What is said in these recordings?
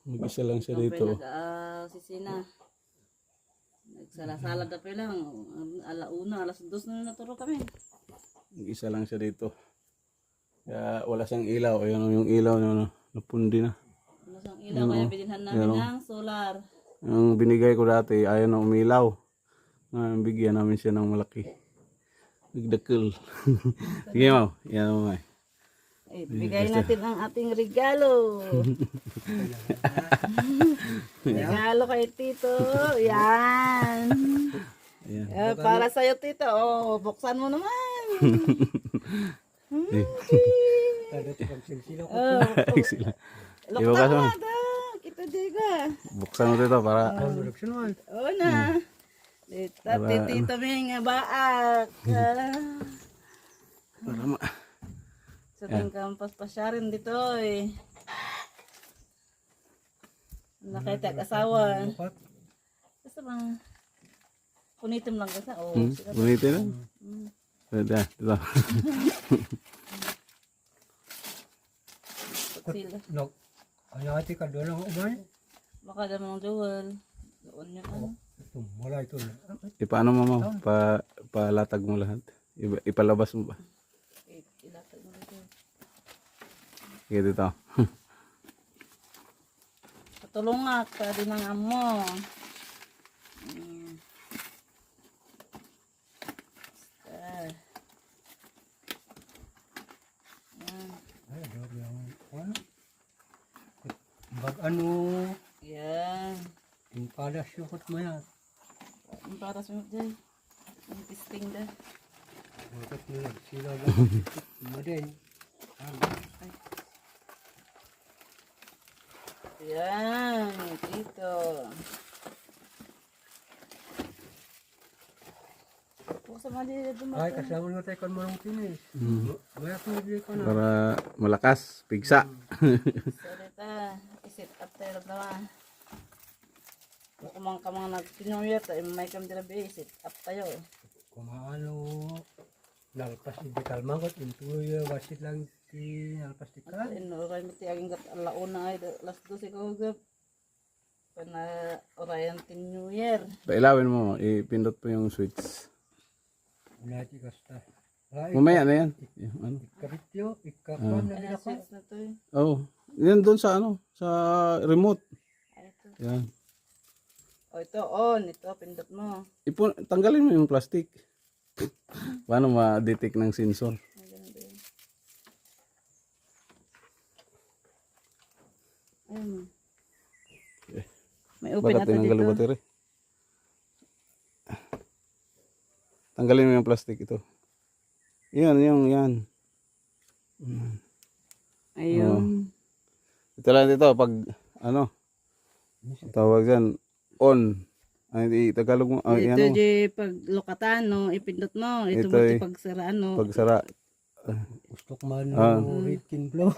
Mag-isa lang siya Siyempre, dito. sisina. Nagsalasala na pa lang. Alauna, alas 2 na naturo kami. Mag-isa lang siya dito. Kaya wala siyang ilaw. Ayun yung ilaw na napundi na. Wala siyang ilaw, kaya binilhan namin ng solar. Yung binigay ko dati, ayaw na umilaw. Ngayon, bigyan namin siya ng malaki. Nagdakil. Sige mo, yan mo. Bigay natin ang ating regalo. Regalo kay Tito. Yan. Para sa'yo, Tito. Oh, buksan mo naman. Luktan mo ito. Kita diga. Buksan mo dito para... Oo na. Tito may nga baak. Para ma... Sa ting kampas pa siya rin dito eh. Nakita kasawa. Basta bang punitin lang kasi. Oh, Bunitin na. Pwede, dito. Sila. No. Ano ati ka doon ang umay? Baka naman ng jewel. Doon yun ano. Ito, wala ito. Paano mo mo? Palatag mo lahat. Ipalabas mo ba? Ilatag mo dito. Sige dito. Patulungak ka din ng amo. Ay, doon yung ano? Bag ano? Yan. Yung palas yung kot mo yan. Ang para sa mga dyan. Ang testing na. Bakit nila sila lang mo din. Yan. Dito. Buksan mo din dito. Ay, kasama mo tayo kan mo ng tinis. Maya ko nabili ko na. Para malakas, pigsa. Salita. Isit up tayo naman. Kung ka mga nagtinuyat, may kami dila ba isit up tayo. Kung ano, nalpas di kalmangot, intuloy wasit lang si nalpas di kal. Oray mo ti aging kat alauna ay alas 12 ko gap. Pana orayan tin New Year. Pailawin mo, ipindot po yung switch. Unati kasta. Mamaya na yan. Yung ano? Ikabityo, ikakuan na Ano nila ko. switch na to eh. Oh, yan doon sa ano, sa remote. Ay, ito. Yan. O ito on, ito pindot mo. Tanggalin mo yung plastic. Paano ma-detect ng sensor? Ay, ganun din. Ayun. May open Baka ata tinanggal yung dito. battery. Tanggalin mo yung plastic ito. Yan. Ayun. Ito lang dito, pag ano, tawag dyan, on. Ay, Tagalog mo, ay, Ito ano, di paglukatan no, ipindot mo. Ito Ito mo eh. pagsaraan no. pagsara. Gusto ko man red kin blow.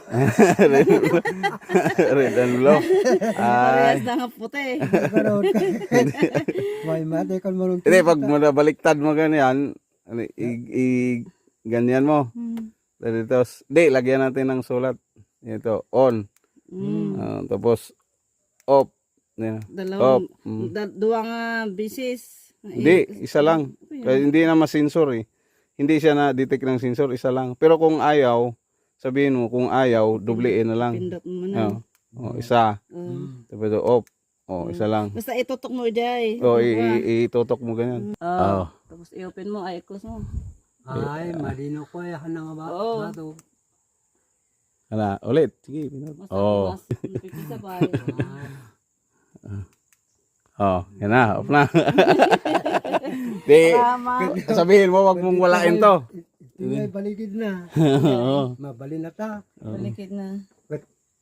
Red and blue. Parehas na nga puti. Karon. May mate kan mo ng Hindi, pag baliktad mo ganyan, ano, ganyan mo. Dito, lagyan natin ng sulat. Ito, on. Tapos, off. Yan. Dalawang, Off. duwang bisis. Hindi, isa lang. Kaya hindi na masensor eh. Hindi siya na-detect ng sensor, isa lang. Pero kung ayaw, sabihin mo, kung ayaw, doblein na lang. Pindot mo na. Isa. Tapos off. Isa lang. Basta itutok mo dyan. Itutok mo ganyan. Tapos i-open mo, ay close mo. Ay, malino ko ya nang ba. Oo. Bato. Hala, ulit. Sige, pinot. Mas napipisa pa. Yan na, off na. Di, sabihin mo, wag mong walain to. Tingay baligid na. Oo. Mabali na ta. Balikid na.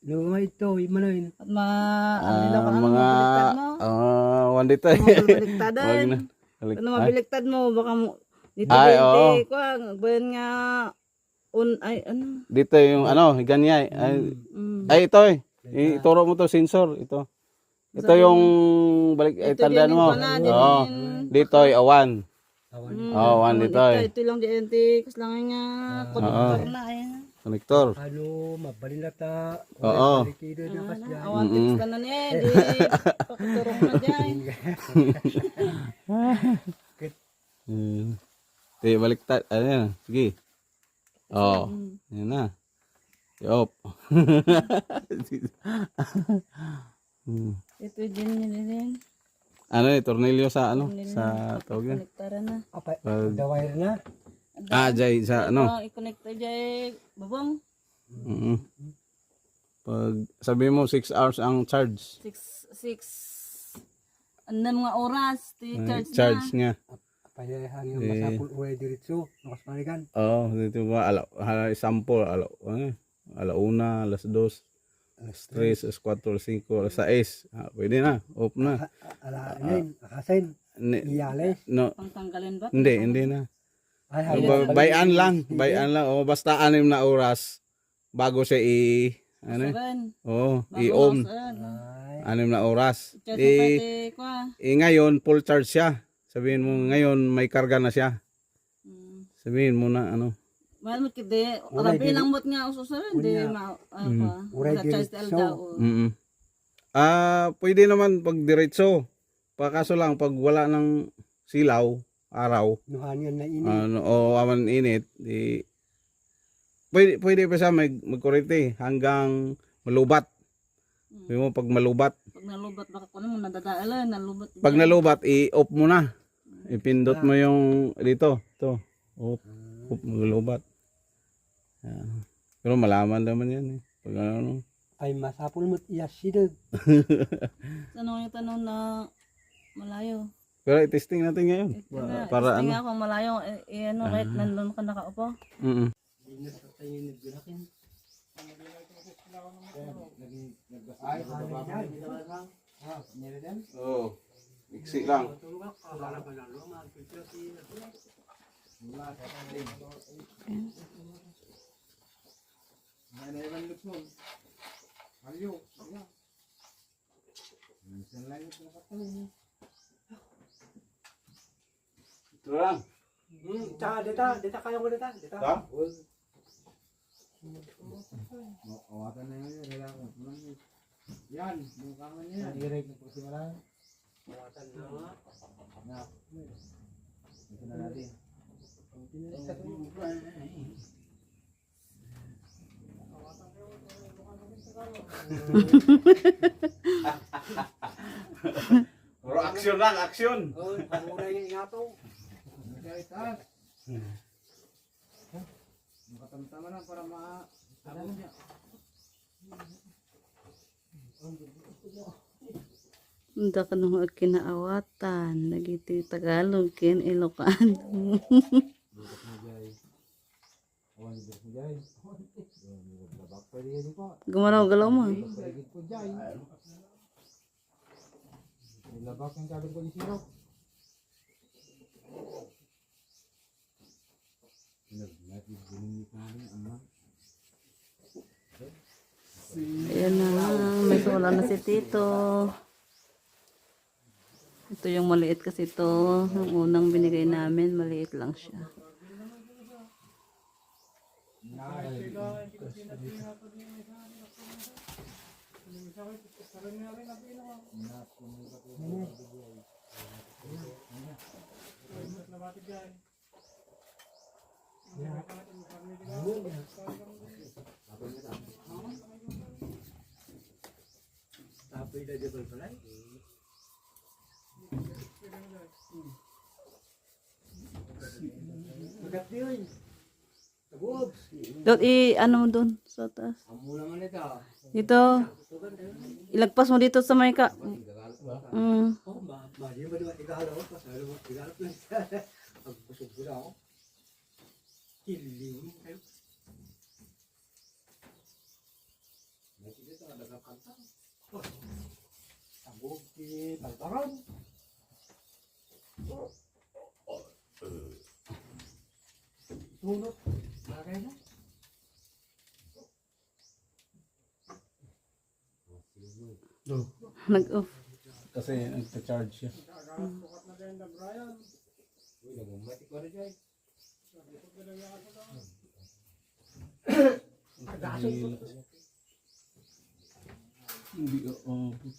Nung ito, imanoin. At ano ka Mga, mabaliktad mo. one dito eh. Mabaliktadan. Wag na. Ano mabaliktad mo, baka mo. Dito Ay, ba oo. bayan nga, ay ano. Dito yung ano, ganyan. Ay, ito eh. Ituro mo to, sensor. Ito. Ito yung balik, tandaan mo. Oo. Dito ay awan. Awan. Awan dito eh. Ito lang di anti, kas lang nga, konektor na. Konektor. Ano, mabalin na ta. Oo. Balikido na kas dyan. Awan tips ka na niya eh. Di pakiturong na dyan. Baliktad. Ano yan? Sige. Oo. Yan na. Yup. Ito din din. Ano tornilyo sa ano? Sa tawag yan. Konektaran na. Apa, dawire na. Jay, sa ano? I-connect dyan. Babang. Mm. Pag sabi mo 6 hours ang charge. 6 ano mga oras. Charge Charge na. niya. Payahan yung masapul uwe diritso. Nakas panikan. Oh, dito ba sample alauna, alas 2, alas 3, alas 4, alas 5, alas 6. Pwede na, off na. Alain, akasin. Iyales. No, Pangtanggalin ba? hindi na. Ay, Bayan lang. O basta 6 na oras bago siya ano? I-on. 6 na oras. Ngayon full charge siya. Sabihin mo ngayon may karga na siya. Sabihin mo na ano. Mahal mo kide, rabi lang mo't nga ususan, hindi charge tel daw. Pwede naman pag diretso. Kaso lang pag wala ng silaw, araw, nuhanyan na init. Aman init, pwede pa siya magkurente hanggang malubat. Sabi mo pag malubat. Pag nalubat baka kuno mo nadadaalan, nalubat. Pag nalubat, i-off mo na. Ipindot mo yung dito, to. Off, malubat. Pero malaman naman yan eh. Pag ano. Ay masapul mo't iyasidog. Tanong yung tanong na malayo. Pero i-testing natin ngayon. Para Testing ano. ako malayo, right nandun ka nakaupo. Iksi lang. Ito lang. Dita kayo mo dita. Ito? Awatan na yun, yan, mukha mo niya. Nag-irate na po si Malang. Awatan na nga. Ito na natin. Puro aksyon lang, aksyon. Pamuray yung ingato. Nag-irate. Makatamtama na para ma-abot niya. Hindi ka nung kinaawatan. Nagiti Tagalog, kin Ilocano. Bukas mo jay. Awan ni bukas mo jay. Labak pa rin po. Gumalaw-galaw mo. Paligid po jay. Labak yung kabel ko ni Sirok. Ayan na, may solar na si Tito. Ito yung maliit kasi ito. Yung unang binigay namin, maliit lang siya. Tapoy na jabal pala. Magat yun. Tabuog. Doon, ano mo doon sa taas. Amo naman ito. Dito. Ilagpas mo dito sa may ka. Mm. Oh, di ba diba igalaw? Pasalo mo, igalaw na siya. Pagpusog ko na ako. Kiliw kayo. Nasi dito, nagkakanta. Oh, tabuog ki talbaran. Sunod. Lagay na. Nag-off. Kasi nagpa-charge siya. Hindi ka abot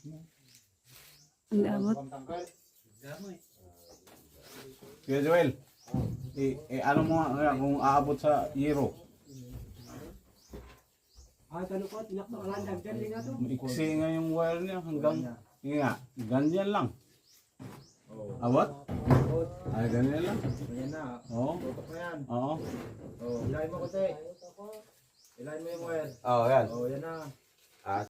mo. Ang abot. Kuya Joel, ano mo nga kung aabot sa Euro? Ay, tanong ko, tinak na kalandang dyan din nga to. Maiksi nga yung wire niya hanggang, yun nga, ganyan lang. Abot? Ay, ganyan lang. Ayan na. Oo. Tutok na yan. Oo. Oh, ilahin mo kasi. Ilahin mo yung wire. Oo, yan. Oh, yan na.